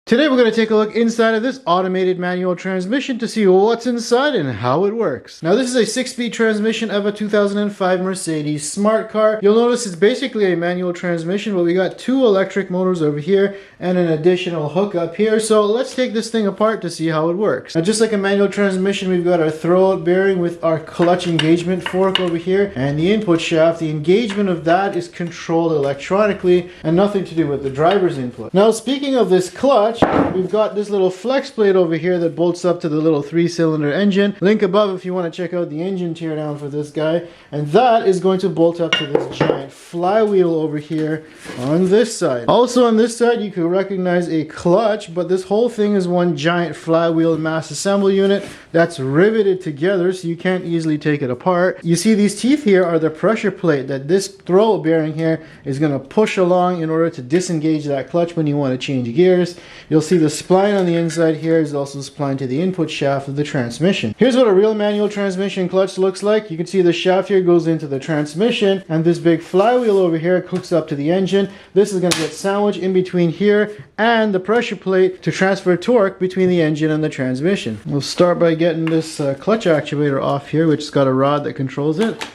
Today we're going to take a look inside of this automated manual transmission to see what's inside and how it works. Now this is a 6-speed transmission of a 2005 Mercedes Smart Car. You'll notice it's basically a manual transmission, but we got 2 electric motors over here and an additional hook up here. So let's take this thing apart to see how it works. Now just like a manual transmission, we've got our throwout bearing with our clutch engagement fork over here and the input shaft. The engagement of that is controlled electronically and nothing to do with the driver's input. Now speaking of this clutch, we've got this little flex plate over here that bolts up to the little 3-cylinder engine. Link above if you want to check out the engine teardown for this guy. And that is going to bolt up to this giant flywheel over here on this side. Also on this side you can recognize a clutch, but this whole thing is one giant flywheel mass assemble unit that's riveted together so you can't easily take it apart. You see these teeth here are the pressure plate that this throwout bearing here is going to push along in order to disengage that clutch when you want to change gears. You'll see the spline on the inside here is also splined to the input shaft of the transmission. Here's what a real manual transmission clutch looks like. You can see the shaft here goes into the transmission and this big flywheel over here hooks up to the engine. This is going to get sandwiched in between here and the pressure plate to transfer torque between the engine and the transmission. We'll start by getting this clutch actuator off here, which has got a rod that controls it.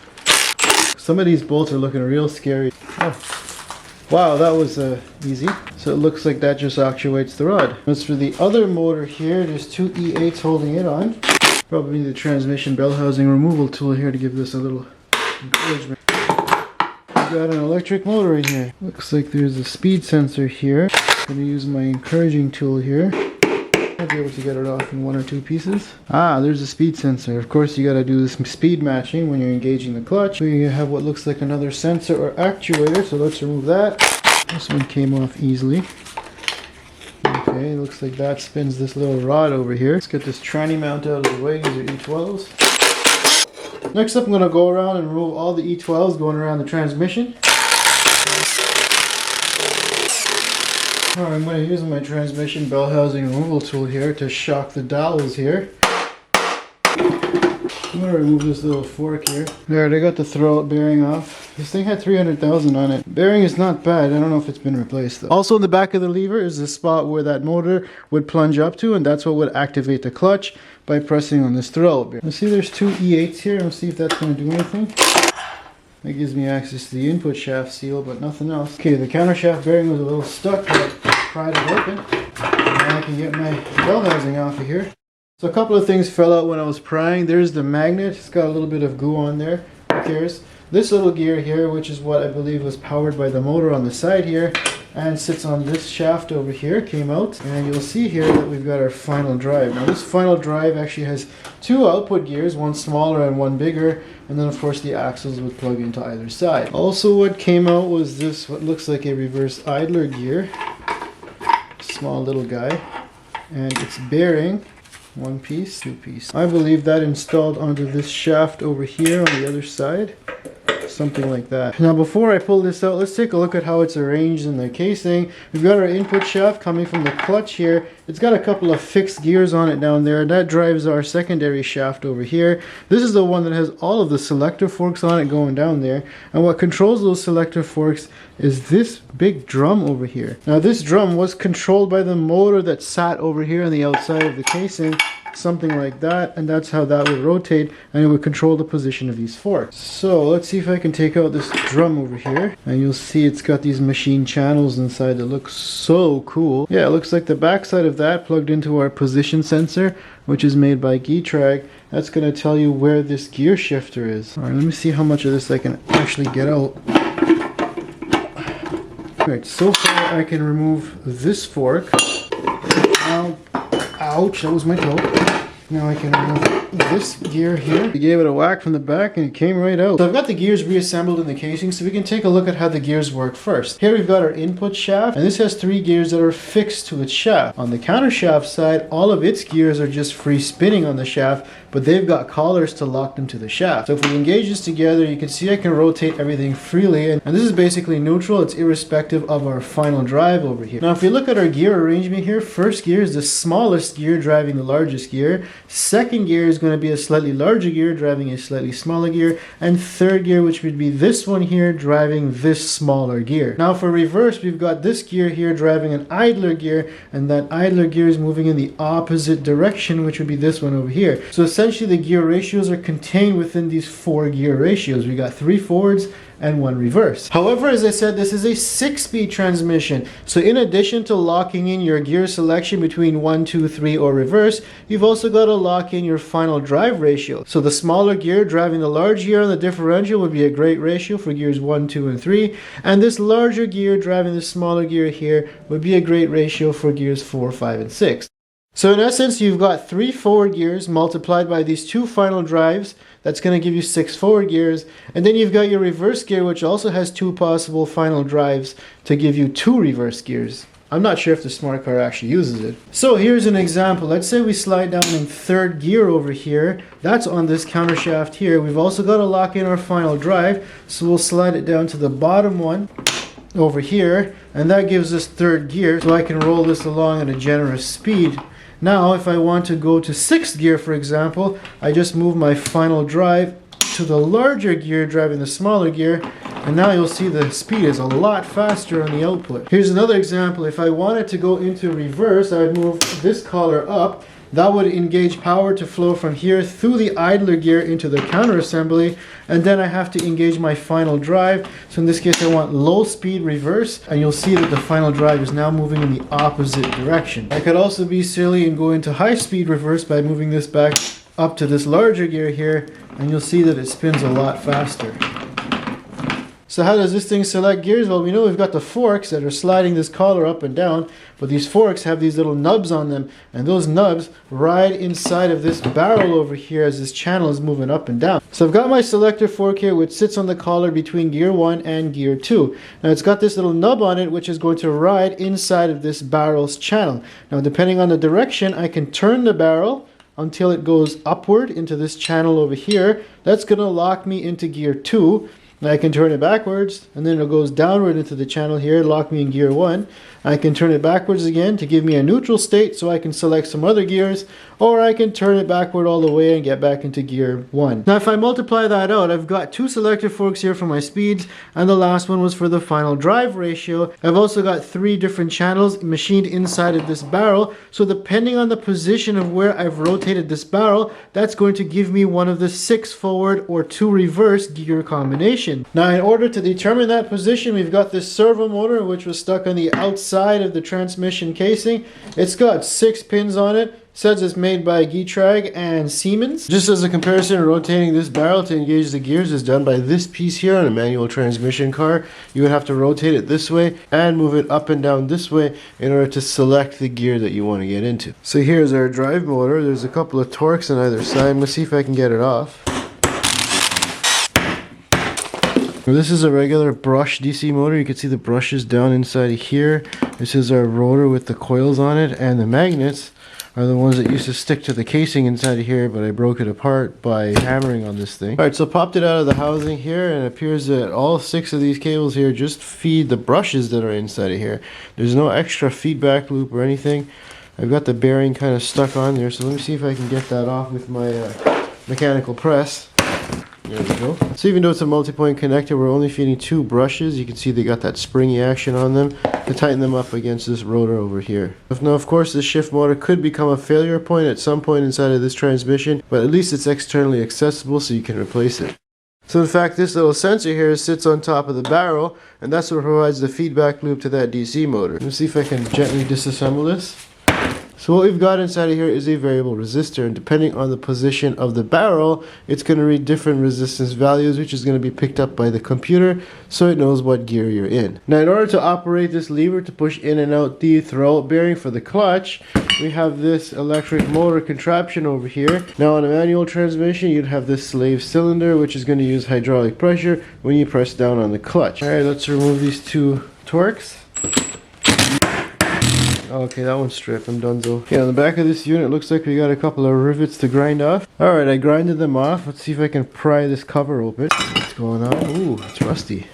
Some of these bolts are looking real scary. Oh. Wow, that was easy. So it looks like that just actuates the rod. As for the other motor here, there's 2 E8s holding it on. Probably need the transmission bell housing removal tool here to give this a little encouragement. We've got an electric motor in here. Looks like there's a speed sensor here. I'm going to use my encouraging tool here. I'll be able to get it off in 1 or 2 pieces. Ah, there's a speed sensor. Of course you got to do some speed matching when you're engaging the clutch. We have what looks like another sensor or actuator, so let's remove that. This one came off easily. Okay, looks like that spins this little rod over here. Let's get this tranny mount out of the way. These are E12s. Next up I'm going to go around and remove all the E12s going around the transmission. Alright, I'm going to use my transmission bell housing removal tool here to shock the dowels here. I'm going to remove this little fork here. There, they got the throwout bearing off. This thing had 300,000 on it. Bearing is not bad. I don't know if it's been replaced though. Also in the back of the lever is the spot where that motor would plunge up to, and that's what would activate the clutch by pressing on this throwout bearing. Let's see, there's 2 E8s here. Let's see if that's going to do anything. That gives me access to the input shaft seal, but nothing else. Okay, the counter shaft bearing was a little stuck, but I pried it open. Now I can get my bell housing off of here. So a couple of things fell out when I was prying. There's the magnet. It's got a little bit of goo on there. Who cares? This little gear here, which is what I believe was powered by the motor on the side here, and sits on this shaft over here, came out, and you'll see here that we've got our final drive. Now this final drive actually has 2 output gears, one smaller and one bigger, and then of course the axles would plug into either side. Also what came out was this, what looks like a reverse idler gear, small little guy, and its bearing, 1 piece, 2 piece. I believe that installed onto this shaft over here on the other side. Something like that. Now before I pull this out, let's take a look at how it's arranged in the casing. We've got our input shaft coming from the clutch here. It's got a couple of fixed gears on it down there. That drives our secondary shaft over here. This is the one that has all of the selector forks on it going down there. And what controls those selector forks is this big drum over here. Now this drum was controlled by the motor that sat over here on the outside of the casing. Something like that, and that's how that would rotate, and it would control the position of these forks. So let's see if I can take out this drum over here, and you'll see it's got these machine channels inside that look so cool. Yeah, it looks like the back side of that plugged into our position sensor, which is made by Getrag. That's going to tell you where this gear shifter is. Alright, let me see how much of this I can actually get out. Alright, so far I can remove this fork. Now, ouch, that was my toe. Now I can remove this gear here. We gave it a whack from the back and it came right out. So I've got the gears reassembled in the casing, so we can take a look at how the gears work first. Here we've got our input shaft, and this has 3 gears that are fixed to its shaft. On the counter shaft side, all of its gears are just free spinning on the shaft, but they've got collars to lock them to the shaft. So if we engage this together, you can see I can rotate everything freely, and this is basically neutral. It's irrespective of our final drive over here. Now if we look at our gear arrangement here, first gear is the smallest gear driving the largest gear. Second gear is going to be a slightly larger gear driving a slightly smaller gear, and third gear, which would be this one here driving this smaller gear. Now for reverse, we've got this gear here driving an idler gear, and that idler gear is moving in the opposite direction, which would be this one over here. So essentially the gear ratios are contained within these 4 gear ratios. We got 3 forwards and 1 reverse. However, as I said, this is a 6-speed transmission. So in addition to locking in your gear selection between 1, 2, 3 or reverse, you've also got to lock in your final drive ratio. So the smaller gear driving the large gear on the differential would be a great ratio for gears 1, 2 and 3, and this larger gear driving the smaller gear here would be a great ratio for gears 4, 5 and 6. So in essence, you've got 3 forward gears multiplied by these 2 final drives. That's going to give you 6 forward gears. And then you've got your reverse gear, which also has 2 possible final drives to give you 2 reverse gears. I'm not sure if the Smart Car actually uses it. So here's an example. Let's say we slide down in third gear over here. That's on this counter shaft here. We've also got to lock in our final drive. So we'll slide it down to the bottom one over here. And that gives us third gear. So I can roll this along at a generous speed. Now, if I want to go to 6th gear, for example, I just move my final drive to the larger gear driving the smaller gear, and now you'll see the speed is a lot faster on the output. Here's another example. If I wanted to go into reverse, I would move this collar up. That would engage power to flow from here through the idler gear into the counter assembly, and then I have to engage my final drive. So in this case I want low speed reverse, and you'll see that the final drive is now moving in the opposite direction. I could also be silly and go into high speed reverse by moving this back up to this larger gear here, and you'll see that it spins a lot faster. So how does this thing select gears? Well, we know we've got the forks that are sliding this collar up and down, but these forks have these little nubs on them, and those nubs ride inside of this barrel over here as this channel is moving up and down. So I've got my selector fork here, which sits on the collar between gear 1 and gear 2. Now it's got this little nub on it, which is going to ride inside of this barrel's channel. Now depending on the direction, I can turn the barrel until it goes upward into this channel over here. That's going to lock me into gear 2. I can turn it backwards, and then it goes downward into the channel here, lock me in gear 1. I can turn it backwards again to give me a neutral state so I can select some other gears, or I can turn it backward all the way and get back into gear 1. Now if I multiply that out, I've got 2 selector forks here for my speeds, and the last one was for the final drive ratio. I've also got 3 different channels machined inside of this barrel, so depending on the position of where I've rotated this barrel, that's going to give me one of the 6 forward or 2 reverse gear combination. Now in order to determine that position, we've got this servo motor which was stuck on the outside of the transmission casing. It's got 6 pins on it. Says it's made by Getrag and Siemens. Just as a comparison, rotating this barrel to engage the gears is done by this piece here on a manual transmission car. You would have to rotate it this way and move it up and down this way in order to select the gear that you want to get into. So here's our drive motor. There's a couple of torques on either side. Let's see if I can get it off. This is a regular brush DC motor. You can see the brushes down inside of here. This is our rotor with the coils on it, and the magnets are the ones that used to stick to the casing inside of here, but I broke it apart by hammering on this thing. Alright, so popped it out of the housing here, and it appears that all 6 of these cables here just feed the brushes that are inside of here. There's no extra feedback loop or anything. I've got the bearing kind of stuck on there, so let me see if I can get that off with my mechanical press. There we go. So even though it's a multi-point connector, we're only feeding 2 brushes. You can see they got that springy action on them to tighten them up against this rotor over here. Now, of course, this shift motor could become a failure point at some point inside of this transmission, but at least it's externally accessible so you can replace it. So in fact, this little sensor here sits on top of the barrel, and that's what provides the feedback loop to that DC motor. Let's see if I can gently disassemble this. So what we've got inside of here is a variable resistor, and depending on the position of the barrel, it's going to read different resistance values, which is going to be picked up by the computer so it knows what gear you're in. Now in order to operate this lever to push in and out the throwout bearing for the clutch, we have this electric motor contraption over here. Now on a manual transmission, you'd have this slave cylinder, which is going to use hydraulic pressure when you press down on the clutch. Alright, let's remove these 2 torques. Okay, that one's stripped. I'm done though. Okay, on the back of this unit, it looks like we got a couple of rivets to grind off. Alright, I grinded them off. Let's see if I can pry this cover open. What's going on? Ooh, it's rusty.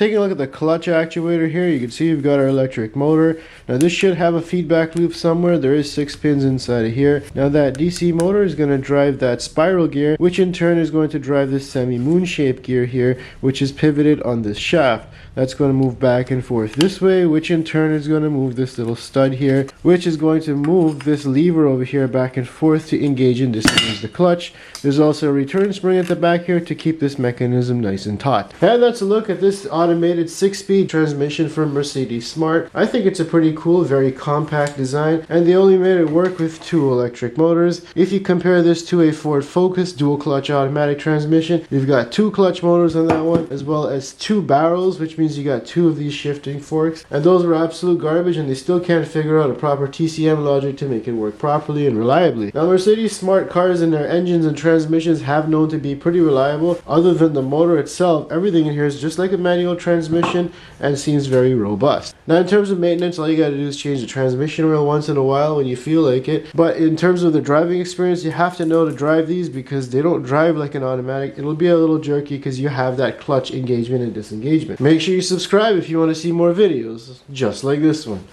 Taking a look at the clutch actuator here, you can see we've got our electric motor. Now this should have a feedback loop somewhere. There is 6 pins inside of here. Now that DC motor is going to drive that spiral gear, which in turn is going to drive this semi-moon shaped gear here, which is pivoted on this shaft. That's going to move back and forth this way, which in turn is going to move this little stud here, which is going to move this lever over here back and forth to engage and disengage the clutch. There's also a return spring at the back here to keep this mechanism nice and taut. And that's a look at this automated 6-speed transmission from Mercedes Smart. I think it's a pretty cool, very compact design, and they only made it work with 2 electric motors. If you compare this to a Ford Focus dual clutch automatic transmission, you've got 2 clutch motors on that one, as well as 2 barrels, which means you got 2 of these shifting forks, and those were absolute garbage, and they still can't figure out a proper TCM logic to make it work properly and reliably. Now Mercedes Smart cars and their engines and transmissions have known to be pretty reliable. Other than the motor itself, everything in here is just like a manual transmission and seems very robust. Now in terms of maintenance, all you gotta do is change the transmission oil once in a while when you feel like it, but in terms of the driving experience, you have to know to drive these because they don't drive like an automatic. It'll be a little jerky because you have that clutch engagement and disengagement. Make sure you subscribe if you want to see more videos just like this one.